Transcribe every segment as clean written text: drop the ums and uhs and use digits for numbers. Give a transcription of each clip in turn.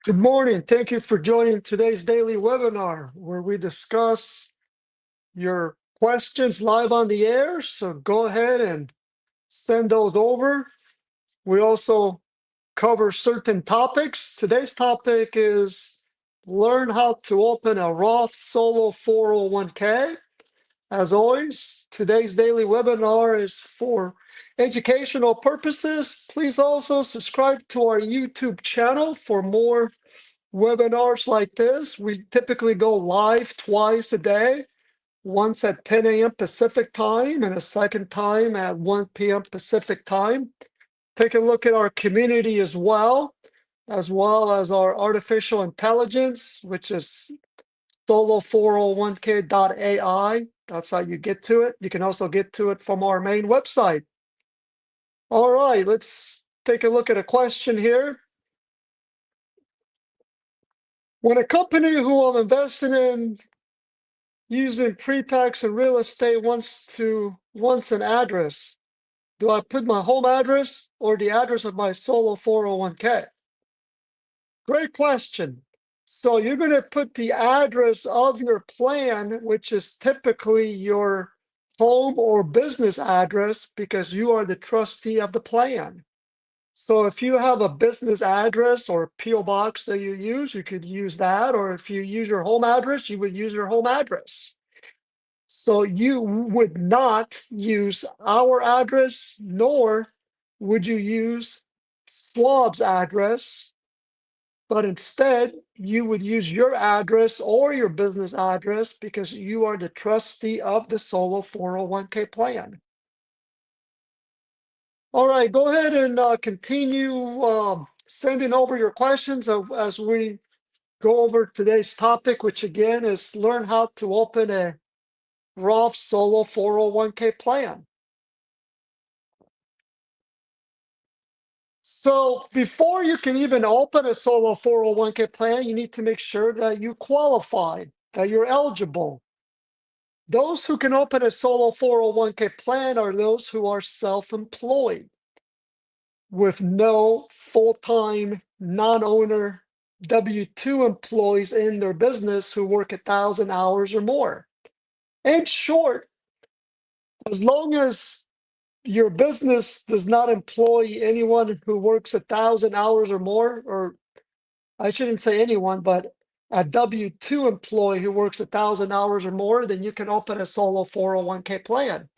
Good morning. Thank you for joining today's daily webinar where we discuss your questions live on the air. So go ahead and send those over. We also cover certain topics. Today's topic is learn how to open a Roth solo 401k. As always, today's daily webinar is for educational purposes. Please also subscribe to our YouTube channel for more webinars like this. We typically go live twice a day, once at 10 a.m. Pacific time and a second time at 1 p.m. Pacific time. Take a look at our community as well as our artificial intelligence, which is solo401k.ai. That's how you get to it. You can also get to it from our main website. All right, let's take a look at a question here. When a company who I'm invested in using pre-tax and real estate wants an address, do I put my home address or the address of my solo 401k? Great question. So you're going to put the address of your plan, which is typically your home or business address, because you are the trustee of the plan. So if you have a business address or PO box that you could use that. Or if you use your home address, you would use your home address. So you would not use our address, nor would you use Schwab's address, but instead you would use your address or your business address because you are the trustee of the solo 401k plan. All right, go ahead and continue sending over your questions as we go over today's topic, which again is learn how to open a Roth solo 401k plan. So before you can even open a solo 401k plan, you need to make sure that you qualify, that you're eligible. Those who can open a solo 401k plan are those who are self-employed with no full-time non-owner W-2 employees in their business who work 1,000 hours or more. In short, as long as your business does not employ anyone who works 1,000 hours or more, or I shouldn't say anyone, but a W-2 employee who works 1,000 hours or more, then you can open a solo 401k plan.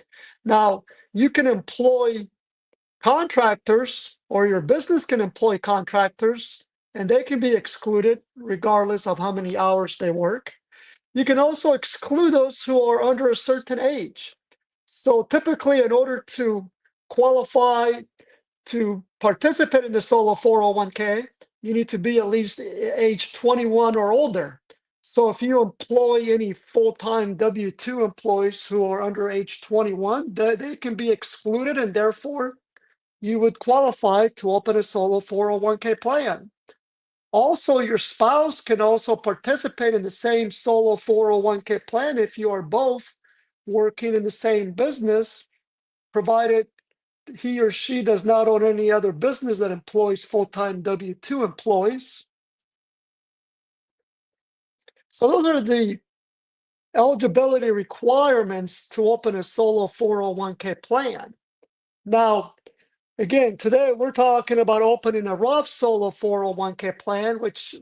Now, you can employ contractors, or your business can employ contractors, and they can be excluded regardless of how many hours they work. You can also exclude those who are under a certain age. So typically, in order to qualify to participate in the solo 401k, you need to be at least age 21 or older. So if you employ any full-time W-2 employees who are under age 21, they can be excluded, and therefore you would qualify to open a solo 401k plan. Also, your spouse can also participate in the same solo 401k plan if you are both working in the same business, provided he or she does not own any other business that employs full-time W-2 employees. So those are the eligibility requirements to open a solo 401k plan. Now, again, today we're talking about opening a Roth solo 401k plan, which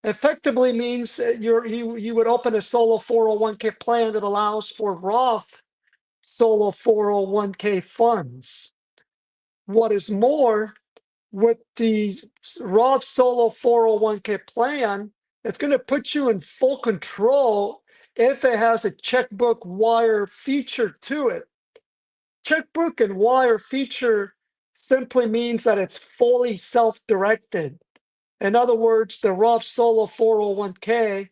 effectively means you would open a solo 401k plan that allows for Roth solo 401k funds. What is more, with the Roth solo 401k plan, it's going to put you in full control if it has a checkbook wire feature to it. Checkbook and wire feature simply means that it's fully self-directed. In other words, the Roth solo 401k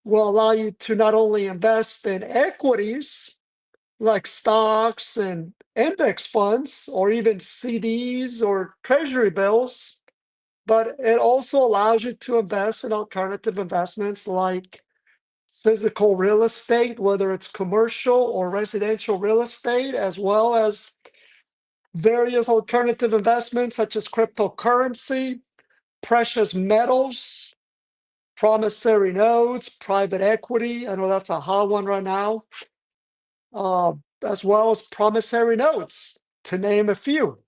will allow you to not only invest in equities like stocks and index funds, or even CDs or treasury bills, but it also allows you to invest in alternative investments like physical real estate, whether it's commercial or residential real estate, as well as various alternative investments such as cryptocurrency, precious metals, promissory notes, private equity. I know that's a hot one right now, as well as promissory notes, to name a few.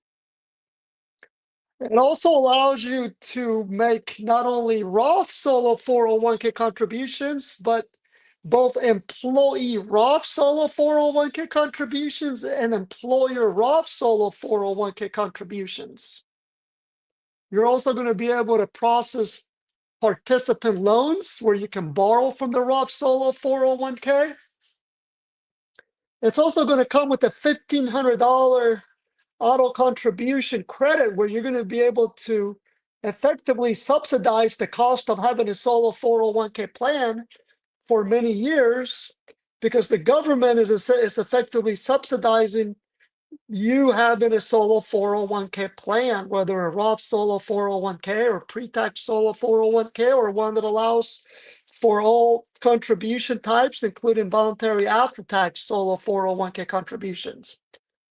It also allows you to make not only Roth solo 401k contributions, but both employee Roth solo 401k contributions and employer Roth solo 401k contributions. You're also going to be able to process participant loans where you can borrow from the Roth solo 401k. It's also going to come with a $1,500 auto contribution credit where you're going to be able to effectively subsidize the cost of having a solo 401k plan for many years, because the government is effectively subsidizing you having a solo 401k plan, whether a Roth solo 401k or pre-tax solo 401k, or one that allows for all contribution types, including voluntary after-tax solo 401k contributions.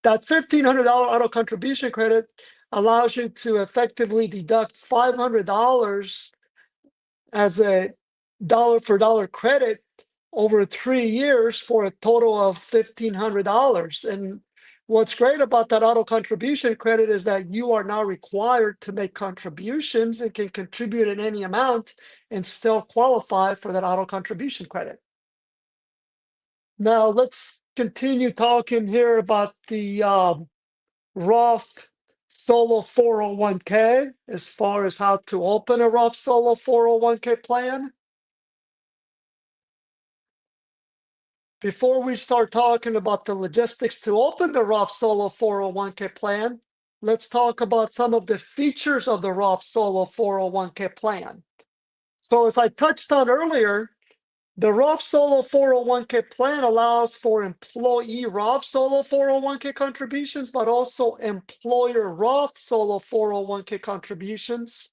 That $1,500 auto contribution credit allows you to effectively deduct $500 as a dollar for dollar credit over 3 years for a total of $1,500. And what's great about that auto contribution credit is that you are now required to make contributions and can contribute in any amount and still qualify for that auto contribution credit. Now let's continue talking here about the Roth solo 401k as far as how to open a Roth solo 401k plan. Before we start talking about the logistics to open the Roth solo 401k plan, let's talk about some of the features of the Roth solo 401k plan. So as I touched on earlier, the Roth solo 401k plan allows for employee Roth solo 401k contributions, but also employer Roth solo 401k contributions.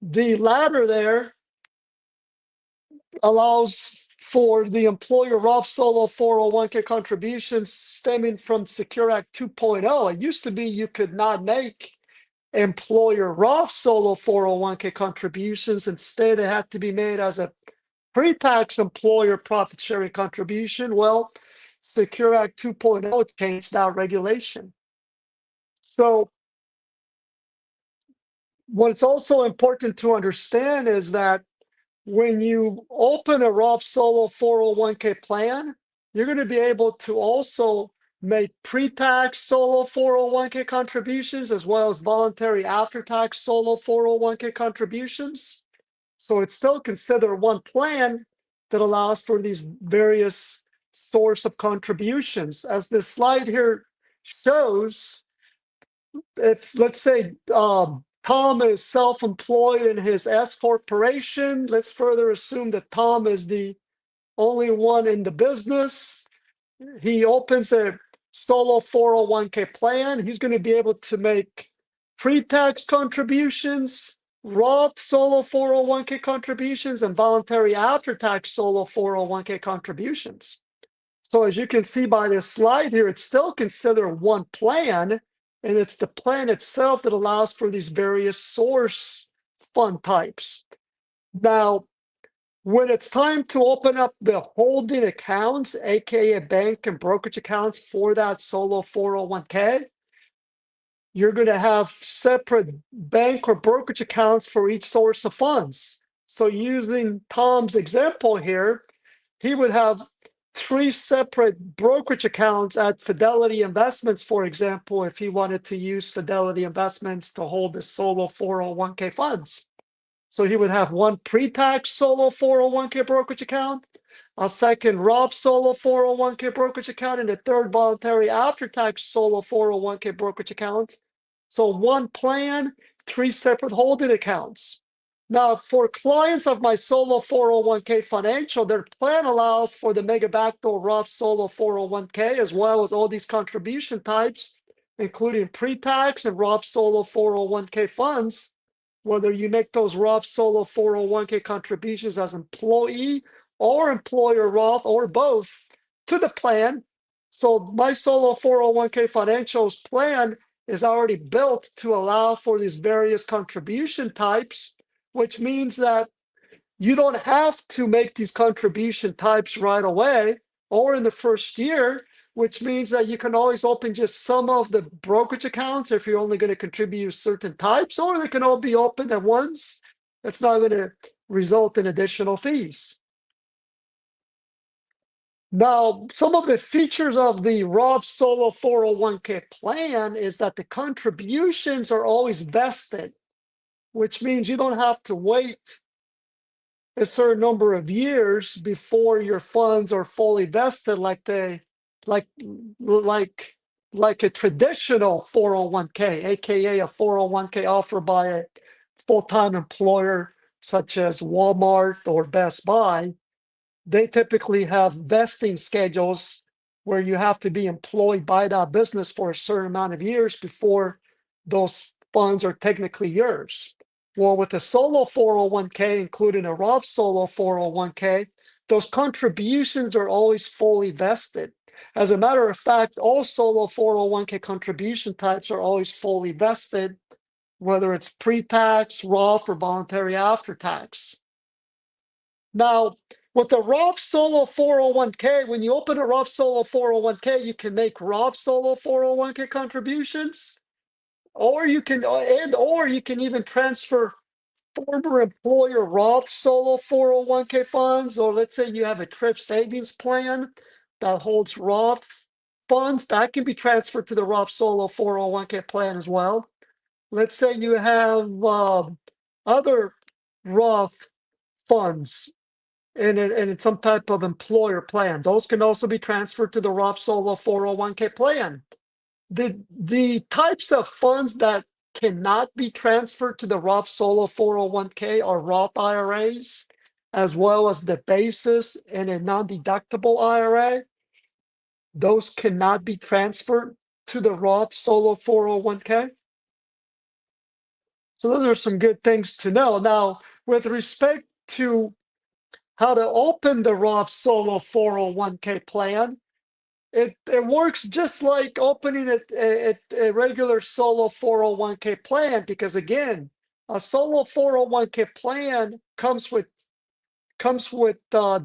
The latter there allows for the employer Roth solo 401k contributions stemming from Secure Act 2.0. It used to be you could not make employer Roth solo 401k contributions. Instead, it had to be made as a pre-tax employer profit sharing contribution. Well, Secure Act 2.0 changed that regulation. So what's also important to understand is that when you open a Roth solo 401k plan, you're going to be able to also make pre-tax solo 401k contributions as well as voluntary after-tax solo 401k contributions. So it's still considered one plan that allows for these various source of contributions. As this slide here shows, if let's say Tom is self-employed in his S corporation, let's further assume that Tom is the only one in the business. He opens a solo 401k plan. He's going to be able to make pre-tax contributions, Roth solo 401k contributions, and voluntary after-tax solo 401k contributions. So as you can see by this slide here, it's still considered one plan, and it's the plan itself that allows for these various source fund types. Now, when it's time to open up the holding accounts, aka bank and brokerage accounts for that solo 401k, you're going to have separate bank or brokerage accounts for each source of funds. So using Tom's example here, he would have 3 separate brokerage accounts at Fidelity Investments, for example, if he wanted to use Fidelity Investments to hold the solo 401k funds. So he would have one pre-tax solo 401k brokerage account, a second Roth solo 401k brokerage account, and a third voluntary after-tax solo 401k brokerage account. So one plan, 3 separate holding accounts. Now, for clients of my solo 401k financial, their plan allows for the Mega Backdoor Roth solo 401k, as well as all these contribution types, including pre-tax and Roth solo 401k funds, whether you make those Roth solo 401k contributions as employee or employer Roth or both to the plan. So my solo 401k financials plan is already built to allow for these various contribution types, which means that you don't have to make these contribution types right away or in the first year, which means that you can always open just some of the brokerage accounts if you're only going to contribute certain types, or they can all be opened at once. It's not going to result in additional fees. Now, some of the features of the Roth Solo 401k plan is that the contributions are always vested, which means you don't have to wait a certain number of years before your funds are fully vested like like like a traditional 401k, aka a 401k offered by a full-time employer such as Walmart or Best Buy. They typically have vesting schedules where you have to be employed by that business for a certain amount of years before those funds are technically yours. Well, with a solo 401k, including a Roth solo 401k, those contributions are always fully vested. As a matter of fact, all solo 401k contribution types are always fully vested, whether it's pre-tax, Roth, or voluntary after tax. Now, with the Roth Solo 401k, when you open a Roth Solo 401k, you can make Roth Solo 401k contributions, or you can even transfer former employer Roth Solo 401k funds, or let's say you have a thrift savings plan that holds Roth funds that can be transferred to the Roth Solo 401k plan as well. Let's say you have other Roth funds in some type of employer plan. Those can also be transferred to the Roth Solo 401k plan. The types of funds that cannot be transferred to the Roth Solo 401k are Roth IRAs, as well as the basis and a non-deductible IRA. Those cannot be transferred to the Roth Solo 401k. So those are some good things to know. Now, with respect to how to open the Roth Solo 401k plan, it works just like opening a regular solo 401k plan, because again, a solo 401k plan comes with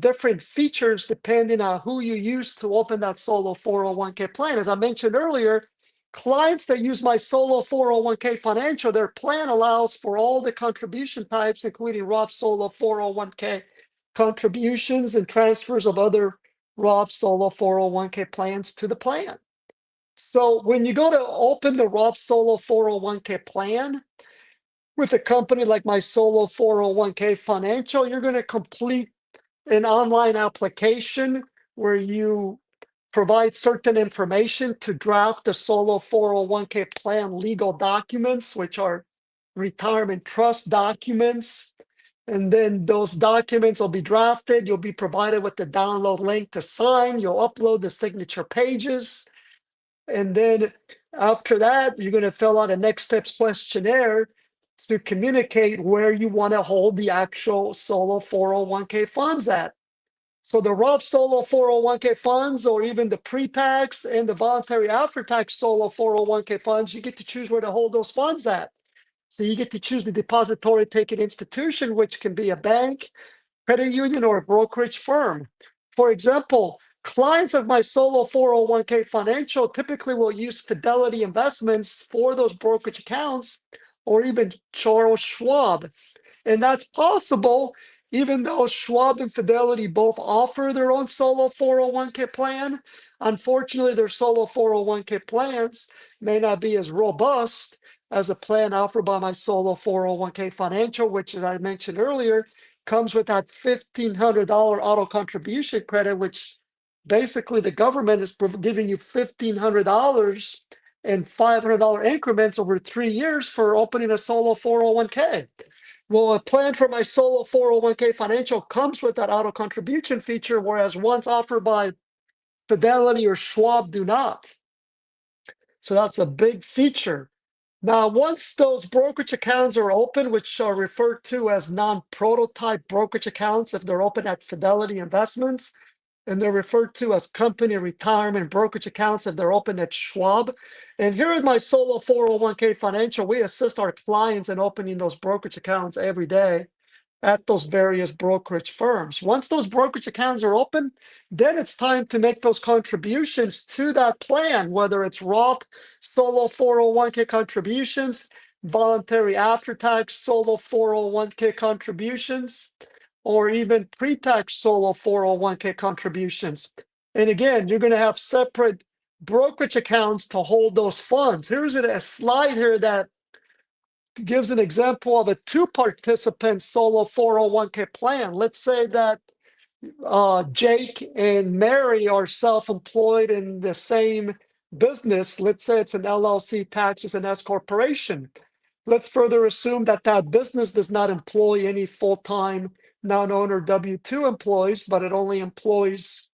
different features depending on who you use to open that solo 401k plan. As I mentioned earlier, clients that use my solo 401k financial, their plan allows for all the contribution types, including Roth Solo 401k contributions and transfers of other Roth Solo 401k plans to the plan. So when you go to open the Roth Solo 401k plan with a company like my Solo 401k Financial, you're going to complete an online application where you provide certain information to draft the Solo 401k plan legal documents, which are retirement trust documents. And then those documents will be drafted. You'll be provided with the download link to sign. You'll upload the signature pages. And then after that, you're going to fill out a next steps questionnaire to communicate where you want to hold the actual solo 401k funds at. So the Roth Solo 401k funds, or even the pre-tax and the voluntary after-tax solo 401k funds, you get to choose where to hold those funds at. So you get to choose the depository taking institution, which can be a bank, credit union, or a brokerage firm. For example, clients of my solo 401k financial typically will use Fidelity Investments for those brokerage accounts, or even Charles Schwab. And that's possible even though Schwab and Fidelity both offer their own solo 401k plan. Unfortunately, their solo 401k plans may not be as robust as a plan offered by my solo 401k financial, which, as I mentioned earlier, comes with that $1,500 auto contribution credit, which basically the government is giving you $1,500 in $500 increments over 3 years for opening a solo 401k. Well, a plan for my solo 401k financial comes with that auto contribution feature, whereas ones offered by Fidelity or Schwab do not. So that's a big feature. Now, once those brokerage accounts are open, which are referred to as non-prototype brokerage accounts if they're open at Fidelity Investments, and they're referred to as company retirement brokerage accounts if they're open at Schwab. And here is my solo 401k financial. We assist our clients in opening those brokerage accounts every day at those various brokerage firms. Once those brokerage accounts are open, then it's time to make those contributions to that plan, whether it's Roth, solo 401k contributions, voluntary after-tax solo 401k contributions, or even pre-tax solo 401k contributions. And again, you're going to have separate brokerage accounts to hold those funds. Here's a slide here that gives an example of a two-participant solo 401k plan. Let's say that Jake and Mary are self-employed in the same business. Let's say it's an LLC, taxes, and S corporation. Let's further assume that that business does not employ any full-time non-owner W-2 employees, but it only employs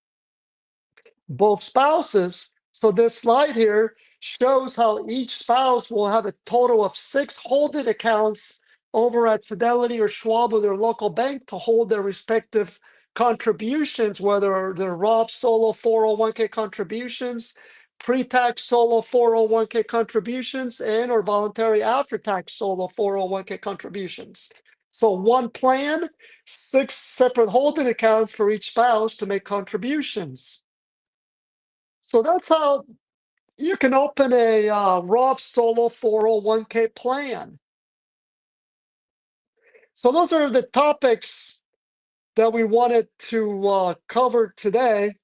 both spouses. So this slide here shows how each spouse will have a total of 6 holding accounts over at Fidelity or Schwab or their local bank to hold their respective contributions, whether they're Roth solo 401k contributions, pre-tax solo 401k contributions, and or voluntary after-tax solo 401k contributions. So one plan, 6 separate holding accounts for each spouse to make contributions. So that's how you can open a Roth Solo 401k plan. So those are the topics that we wanted to cover today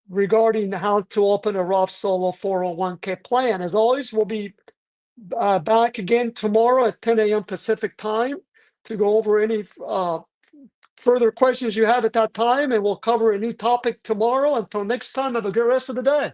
regarding how to open a Roth Solo 401k plan. As always, we'll be back again tomorrow at 10 a.m. Pacific time to go over any further questions you have at that time, and we'll cover a new topic tomorrow. Until next time, have a good rest of the day.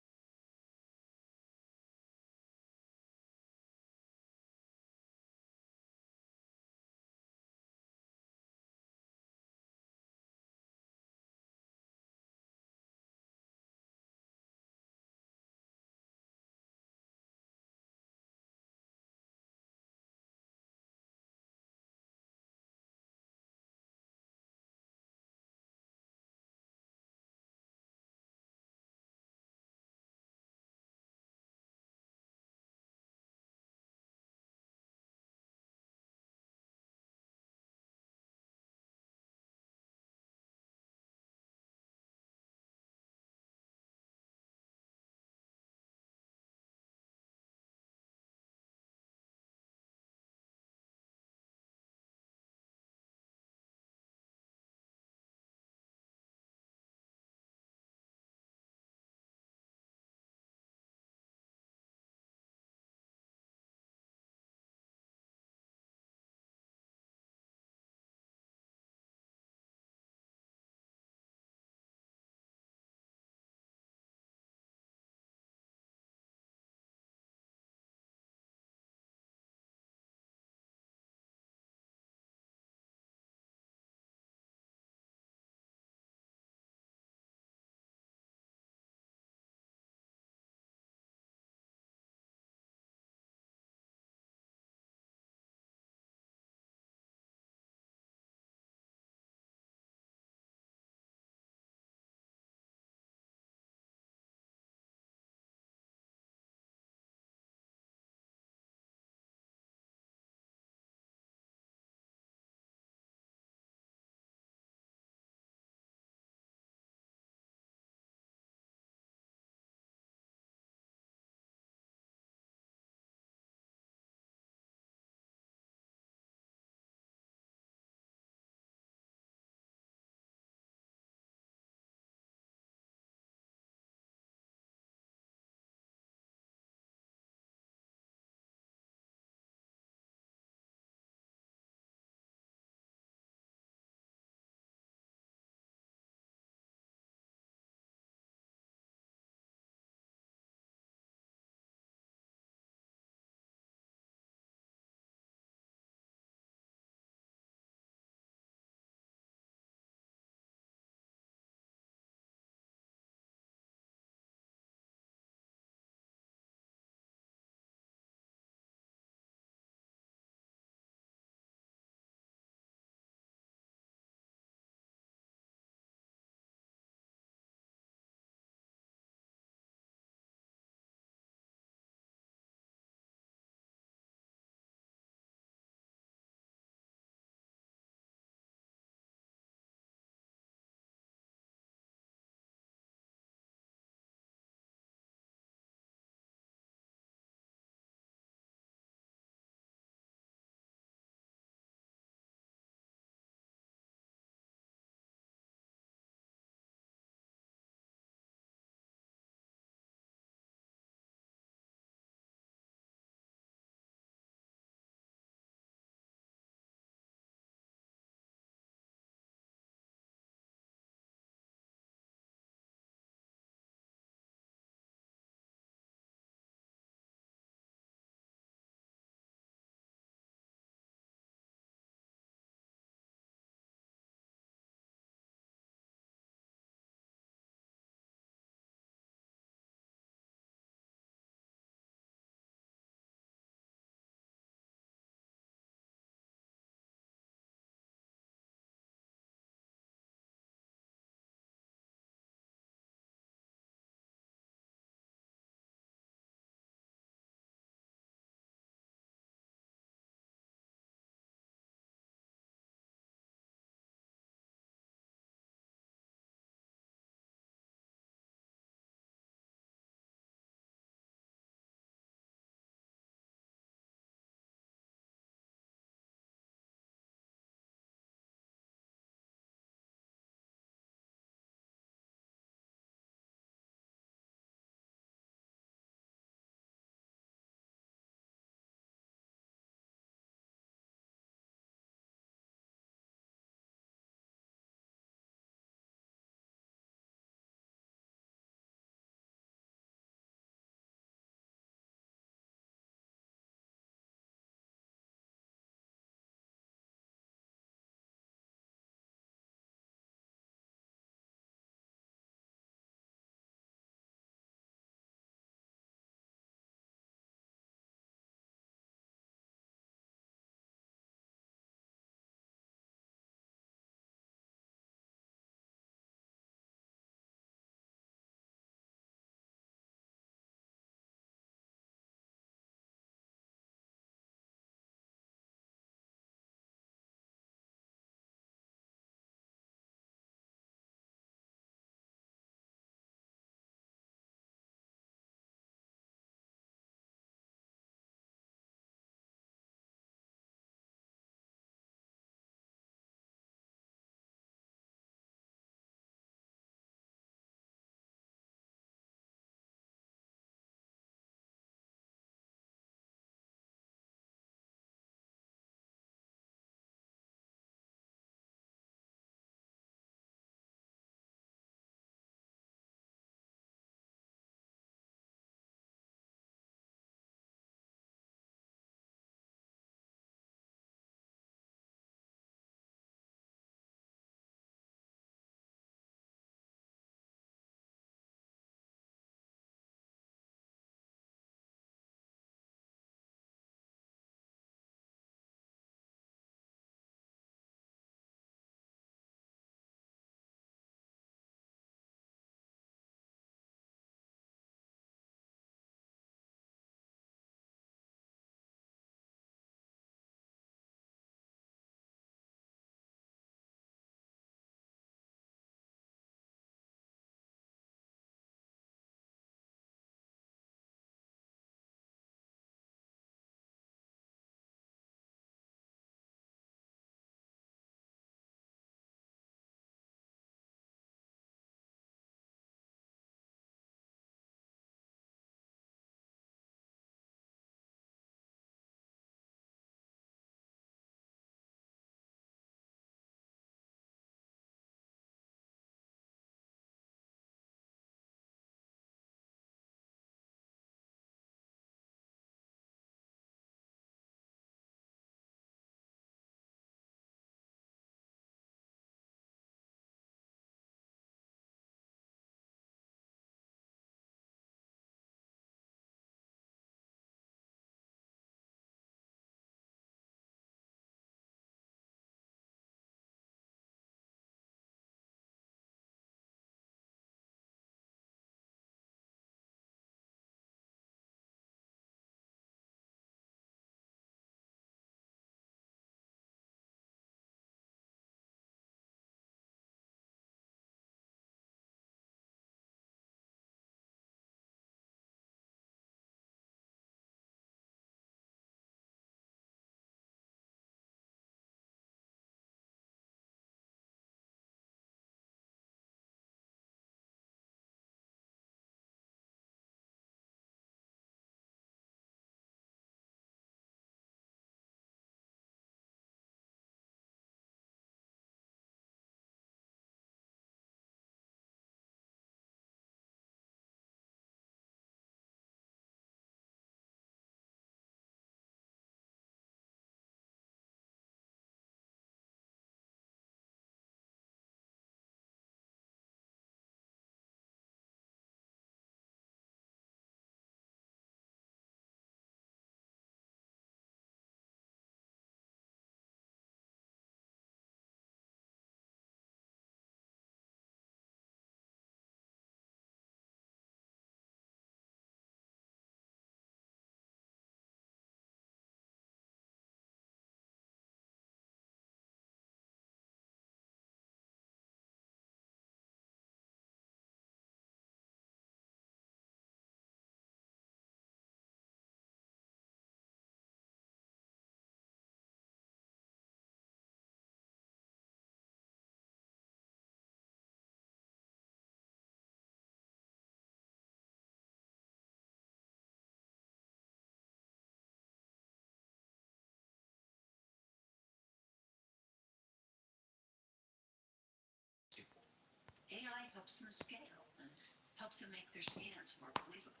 helps them scale and helps them make their scans more believable.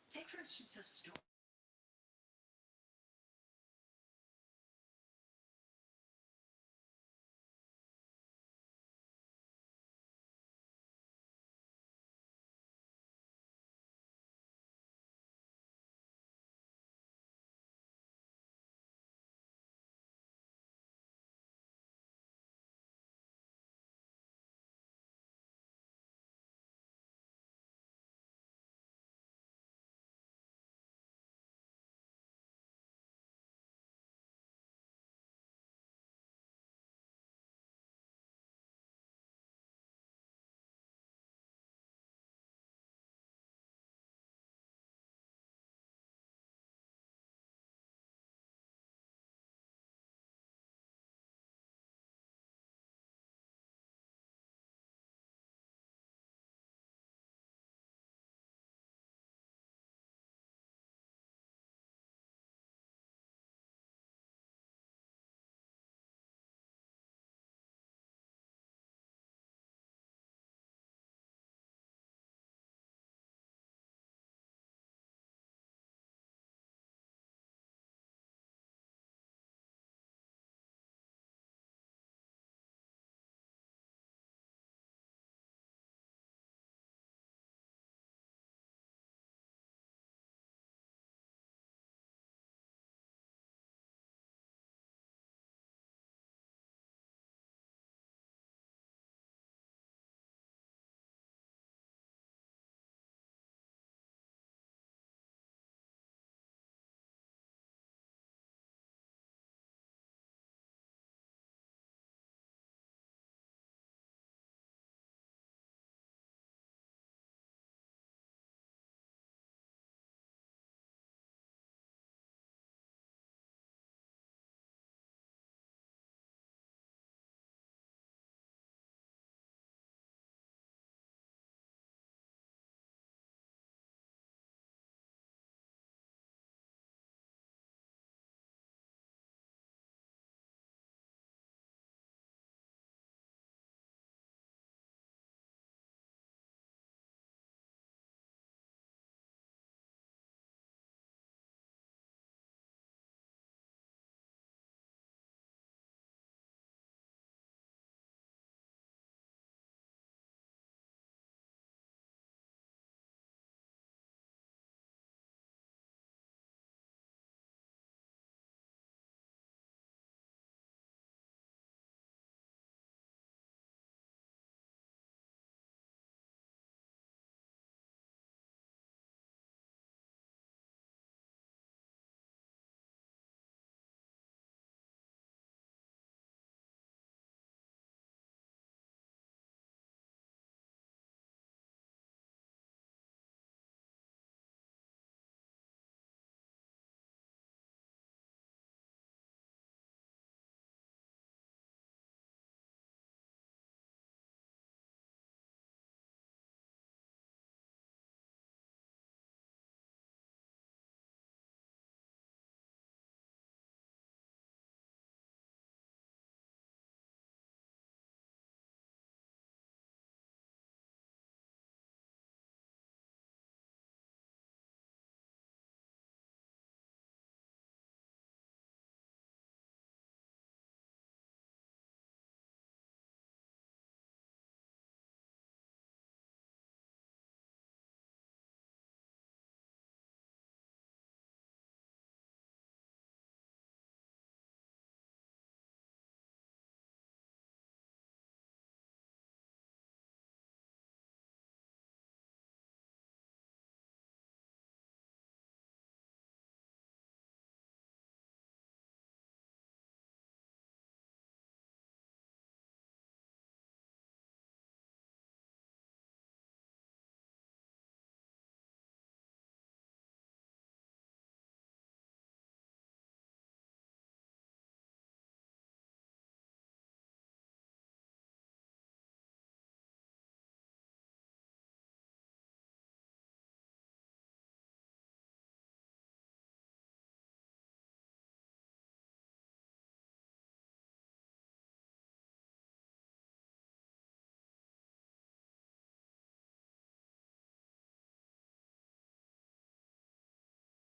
Take, for instance, a store.